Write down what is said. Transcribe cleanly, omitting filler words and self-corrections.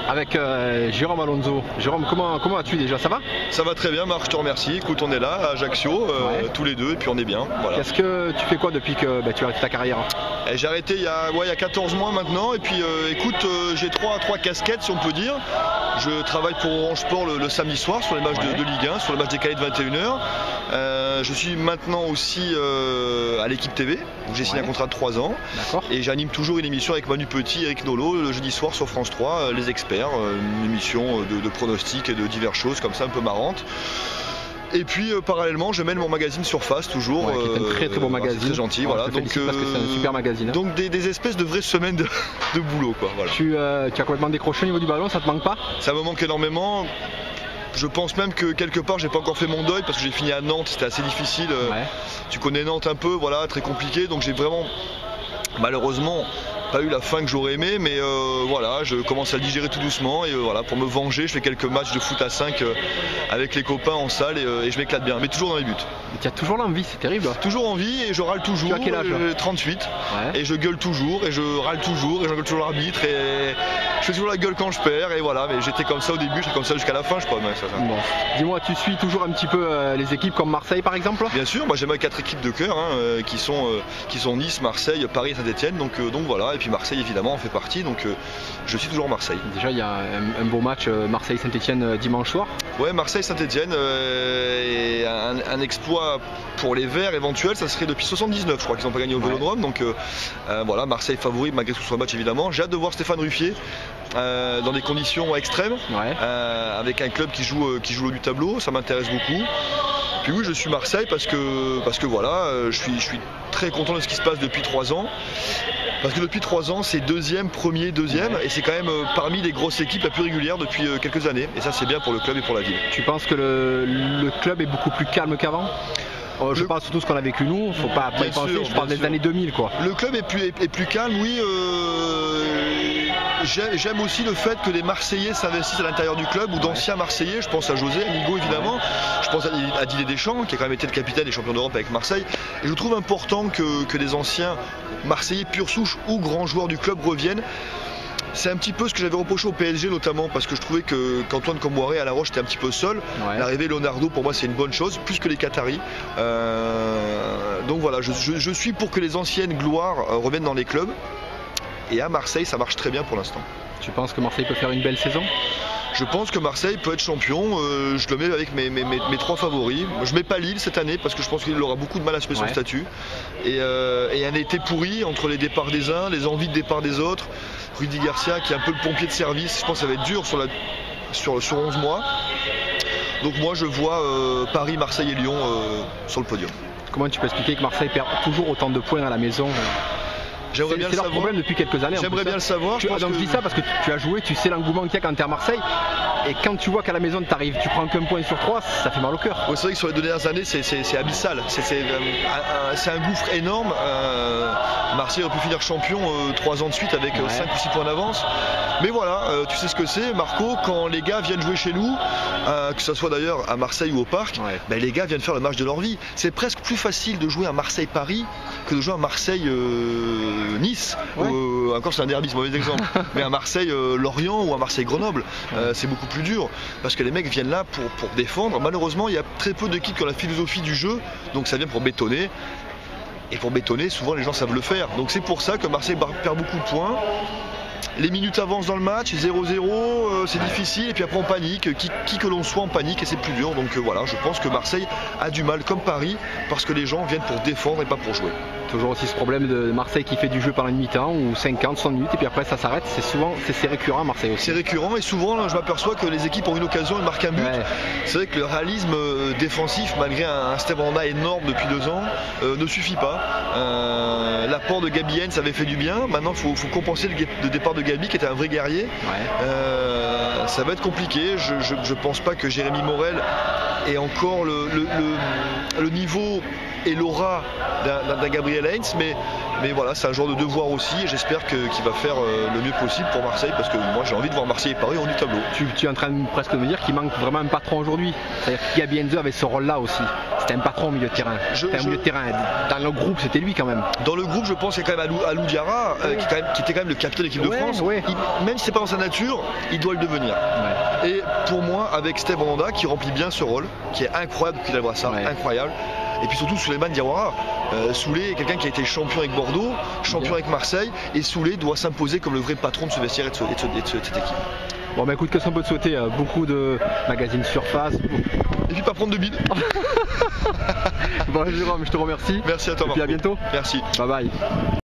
avec Jérôme Alonso. Jérôme, comment vas-tu déjà? Ça va? Ça va très bien Marc, je te remercie. Écoute, on est là à Ajaccio, tous les deux, et puis on est bien. Voilà. Qu'est-ce que tu fais quoi depuis que tu as arrêté ta carrière? J'ai arrêté il y a 14 mois maintenant, et puis écoute, j'ai trois casquettes si on peut dire. Je travaille pour Orange Sport le samedi soir sur les matchs de Ligue 1, sur le match décalé de 21h. Je suis maintenant aussi à l'équipe TV, où j'ai signé un contrat de 3 ans. Et j'anime toujours une émission avec Manu Petit et Eric Nolot le jeudi soir sur France 3, Les Experts, une émission de pronostics et de diverses choses comme ça un peu marrantes. Et puis parallèlement je mène mon magazine Surface toujours, qui est un très bon magazine, c'est gentil, voilà. Donc parce que c'est un super magazine. Donc des espèces de vraies semaines de boulot quoi. Voilà. Tu as complètement décroché au niveau du ballon, ça te manque pas? Ça me manque énormément. Je pense même que quelque part j'ai pas encore fait mon deuil parce que j'ai fini à Nantes, c'était assez difficile. Tu connais Nantes un peu, voilà, très compliqué, donc j'ai vraiment malheureusement pas eu la fin que j'aurais aimé, mais voilà, je commence à le digérer tout doucement et voilà, pour me venger, je fais quelques matchs de foot à 5 avec les copains en salle et je m'éclate bien, mais toujours dans les buts. Mais tu as toujours l'envie, c'est terrible. Toujours envie et je râle toujours. Tu as quel âge? 38 et je gueule toujours et je râle toujours et je gueule toujours l'arbitre et je fais toujours la gueule quand je perds et voilà, mais j'étais comme ça au début, je serai comme ça jusqu'à la fin je crois. Bon. Dis-moi, tu suis toujours un petit peu les équipes comme Marseille par exemple? Bien sûr, moi j'aime 4 équipes de cœur qui sont Nice, Marseille, Paris et Saint-Etienne, donc voilà, et puis Marseille évidemment en fait partie, donc je suis toujours Marseille. Déjà il y a un beau match Marseille-Saint-Etienne dimanche soir. Ouais, Marseille-Saint-Etienne et un exploit pour les Verts éventuel, ça serait depuis 79 je crois qu'ils n'ont pas gagné au Vélodrome, donc voilà, Marseille favori malgré tout sur le match évidemment. J'ai hâte de voir Stéphane Ruffier dans des conditions extrêmes, avec un club qui joue le haut du tableau, ça m'intéresse beaucoup. Puis oui, je suis Marseille parce que voilà, je suis très content de ce qui se passe depuis 3 ans. Parce que depuis 3 ans, c'est deuxième, premier, deuxième, et c'est quand même parmi les grosses équipes la plus régulière depuis quelques années. Et ça, c'est bien pour le club et pour la ville. Tu penses que le club est beaucoup plus calme qu'avant? Je parle surtout de ce qu'on a vécu nous, faut pas y penser, je parle des années 2000 quoi. Le club est plus calme, oui. J'aime aussi le fait que les Marseillais s'investissent à l'intérieur du club, ou d'anciens Marseillais, je pense à José, à Nigo évidemment, je pense à Didier Deschamps qui a quand même été le capitaine et champion d'Europe avec Marseille. Et je trouve important que des anciens Marseillais pure souche ou grands joueurs du club reviennent. C'est un petit peu ce que j'avais reproché au PSG notamment, parce que je trouvais qu'Antoine Comboiré à La Roche était un petit peu seul. L'arrivée Leonardo pour moi c'est une bonne chose, plus que les Qataris. Donc voilà, je suis pour que les anciennes gloires reviennent dans les clubs. Et à Marseille ça marche très bien pour l'instant. Tu penses que Marseille peut faire une belle saison? Je pense que Marseille peut être champion, je le mets avec mes 3 favoris. Je mets pas Lille cette année parce que je pense qu'il aura beaucoup de mal à assumer son statut. Et un été pourri entre les départs des uns, les envies de départ des autres. Rudy Garcia qui est un peu le pompier de service, je pense que ça va être dur sur 11 mois. Donc moi je vois Paris, Marseille et Lyon sur le podium. Comment tu peux expliquer que Marseille perd toujours autant de points à la maison? J'aimerais bien le savoir. C'est leur problème depuis quelques années. J'aimerais bien le savoir. Je dis ça parce que tu as joué, tu sais l'engouement qu'il y a quand tu es à Marseille. Et quand tu vois qu'à la maison tu prends qu'un point sur 3, ça fait mal au cœur. Ouais, c'est vrai que sur les 2 dernières années, c'est abyssal. C'est un gouffre énorme. Marseille aurait pu finir champion 3 ans de suite avec 5 ou 6 points d'avance. Mais voilà, tu sais ce que c'est, Marco, quand les gars viennent jouer chez nous, que ce soit d'ailleurs à Marseille ou au Parc, les gars viennent faire le match de leur vie. C'est presque plus facile de jouer à Marseille-Paris que de jouer à Marseille-Nice. Encore c'est un derby, c'est un mauvais exemple. Mais à Marseille-Lorient ou à Marseille-Grenoble, c'est beaucoup plus dur. Parce que les mecs viennent là pour défendre. Malheureusement, il y a très peu d'équipes qui ont la philosophie du jeu, donc ça vient pour bétonner. Et pour bétonner, souvent les gens savent le faire. Donc c'est pour ça que Marseille perd beaucoup de points. Les minutes avancent dans le match, 0-0, c'est difficile, et puis après on panique, qui que l'on soit en panique, et c'est plus dur. Donc voilà, je pense que Marseille a du mal, comme Paris, parce que les gens viennent pour défendre et pas pour jouer. Toujours aussi ce problème de Marseille qui fait du jeu pendant une mi-temps, ou 50, 100 minutes, et puis après ça s'arrête. C'est récurrent à Marseille aussi. C'est récurrent, et souvent je m'aperçois que les équipes ont une occasion, elles marquent un but. C'est vrai que le réalisme défensif, malgré un Steve Randa énorme depuis 2 ans, ne suffit pas. L'apport de Gabi Hens avait fait du bien, maintenant il faut compenser le départ de Gabi qui était un vrai guerrier. Ça va être compliqué, je pense pas que Jérémy Morel ait encore le niveau et l'aura d'un Gabriel Heinz, mais Mais voilà, c'est un joueur de devoir aussi et j'espère qu'il va faire le mieux possible pour Marseille parce que moi j'ai envie de voir Marseille et Paris au haut du tableau. Tu es en train presque de me dire qu'il manque vraiment un patron aujourd'hui. C'est-à-dire qu'Gabi Heinze avait ce rôle-là aussi. C'était un patron au milieu de terrain. Milieu de terrain. Dans le groupe, c'était lui quand même. Dans le groupe, je pense qu'il y a quand même Alou Diarra qui était quand même le capitaine de l'équipe de France. Ouais. Même si c'est pas dans sa nature, il doit le devenir. Ouais. Et pour moi, avec Steve Mandanda qui remplit bien ce rôle, qui est incroyable qu'il voit ça, incroyable. Et puis surtout Souleymane Diawara. Souley est quelqu'un qui a été champion avec Bordeaux, champion avec Marseille, et Souley doit s'imposer comme le vrai patron de ce vestiaire et de cette équipe. Bon bah écoute, qu'est-ce qu'on peut te souhaiter? Beaucoup de magazines surface. Et puis pas prendre de bide. Bon Jérôme, je te remercie. Merci à toi. Et puis à bientôt. Merci. Bye bye.